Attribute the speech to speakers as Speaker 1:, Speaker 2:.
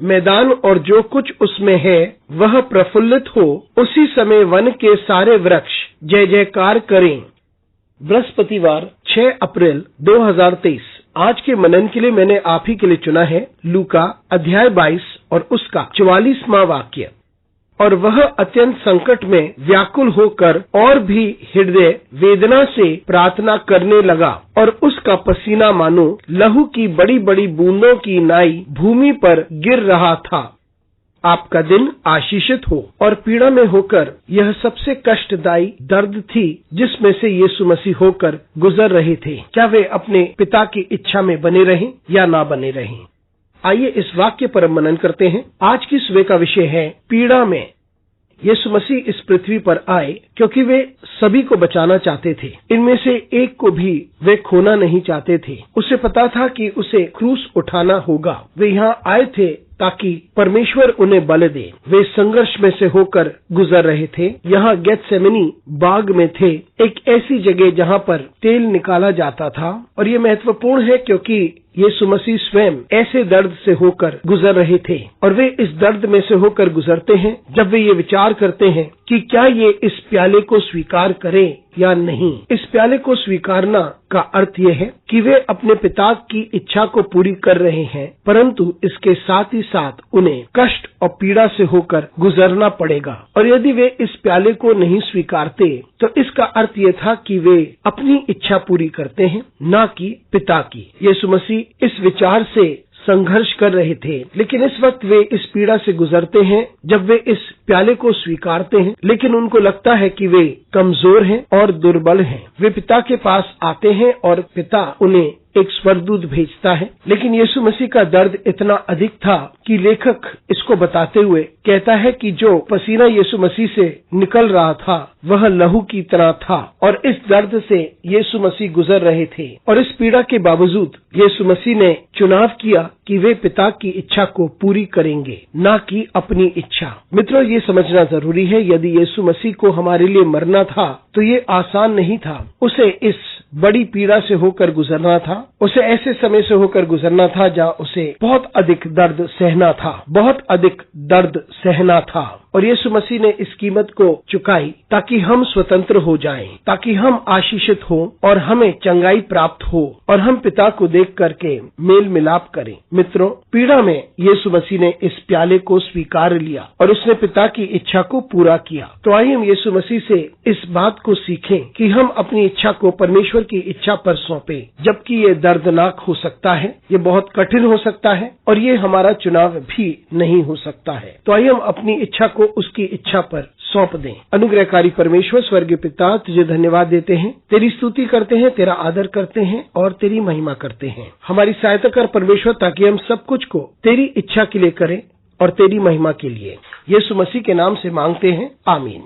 Speaker 1: मैदान और जो कुछ उसमें है वह प्रफुल्लित हो। उसी समय वन के सारे वृक्ष जय जयकार करें। बृहस्पतिवार 6 अप्रैल 2023। आज के मनन के लिए मैंने आप ही के लिए चुना है लूका अध्याय 22 और उसका 44वां वाक्य। और वह अत्यंत संकट में व्याकुल होकर और भी हृदय वेदना से प्रार्थना करने लगा और उसका पसीना मानो लहू की बड़ी बड़ी बूंदों की नाई भूमि पर गिर रहा था। आपका दिन आशीषित हो। और पीड़ा में होकर यह सबसे कष्टदायी दर्द थी जिसमें से यीशु मसीह होकर गुजर रहे थे। क्या वे अपने पिता की इच्छा में बने रहें या ना बने रहें? आइए इस वाक्य पर मनन करते हैं। आज की सुबह का विषय है पीड़ा में। यीशु मसीह इस पृथ्वी पर आए क्योंकि वे सभी को बचाना चाहते थे। इनमें से एक को भी वे खोना नहीं चाहते थे। उसे पता था कि उसे क्रूस उठाना होगा। वे यहाँ आए थे ताकि परमेश्वर उन्हें बल दे। वे संघर्ष में से होकर गुजर रहे थे। यहाँ गेत्सेमनी बाग में थे, एक ऐसी जगह जहाँ पर तेल निकाला जाता था। और ये महत्वपूर्ण है क्योंकि यीशु मसीह स्वयं ऐसे दर्द से होकर गुजर रहे थे और वे इस दर्द में से होकर गुजरते हैं जब वे ये विचार करते हैं कि क्या ये इस प्याले को स्वीकार करें या नहीं। इस प्याले को स्वीकारना का अर्थ यह है कि वे अपने पिता की इच्छा को पूरी कर रहे हैं, परंतु इसके साथ ही साथ उन्हें कष्ट और पीड़ा से होकर गुजरना पड़ेगा। और यदि वे इस प्याले को नहीं स्वीकारते तो इसका अर्थ यह था कि वे अपनी इच्छा पूरी करते हैं, ना कि पिता की। यीशु मसीह इस विचार से संघर्ष कर रहे थे, लेकिन इस वक्त वे इस पीड़ा से गुजरते हैं जब वे इस प्याले को स्वीकारते हैं, लेकिन उनको लगता है कि वे कमजोर हैं और दुर्बल हैं। वे पिता के पास आते हैं और पिता उन्हें एक स्वर्गदूत भेजता है। लेकिन यीशु मसीह का दर्द इतना अधिक था कि लेखक इसको बताते हुए कहता है कि जो पसीना यीशु मसीह से निकल रहा था वह लहू की तरह था और इस दर्द से यीशु मसीह गुजर रहे थे। और इस पीड़ा के बावजूद यीशु मसीह ने चुनाव किया कि वे पिता की इच्छा को पूरी करेंगे, ना कि अपनी इच्छा। मित्रों, ये समझना जरूरी है, यदि यीशु मसीह को हमारे लिए मरना था तो ये आसान नहीं था। उसे इस बड़ी पीड़ा से होकर गुजरना था। उसे ऐसे समय से होकर गुजरना था जहाँ उसे बहुत अधिक दर्द सहना था, बहुत अधिक दर्द सहना था। और यीशु मसीह ने इस कीमत को चुकाई ताकि हम स्वतंत्र हो जाएं, ताकि हम आशीषित हो और हमें चंगाई प्राप्त हो और हम पिता को देख करके मेल मिलाप करें। मित्रों, पीड़ा में यीशु मसीह ने इस प्याले को स्वीकार लिया और उसने पिता की इच्छा को पूरा किया। तो आइए हम यीशु मसीह से इस बात को सीखें कि हम अपनी इच्छा को परमेश्वर की इच्छा पर सौंपे, जबकि ये दर्दनाक हो सकता है, ये बहुत कठिन हो सकता है और ये हमारा चुनाव भी नहीं हो सकता है। तो आइए हम अपनी इच्छा को उसकी इच्छा पर सौंप दें। अनुग्रहकारी परमेश्वर स्वर्गीय पिता, तुझे धन्यवाद देते हैं, तेरी स्तुति करते हैं, तेरा आदर करते हैं और तेरी महिमा करते हैं। हमारी सहायता कर परमेश्वर, ताकि हम सब कुछ को तेरी इच्छा के लिए करें और तेरी महिमा के लिए। यीशु मसीह के नाम से मांगते हैं, आमीन।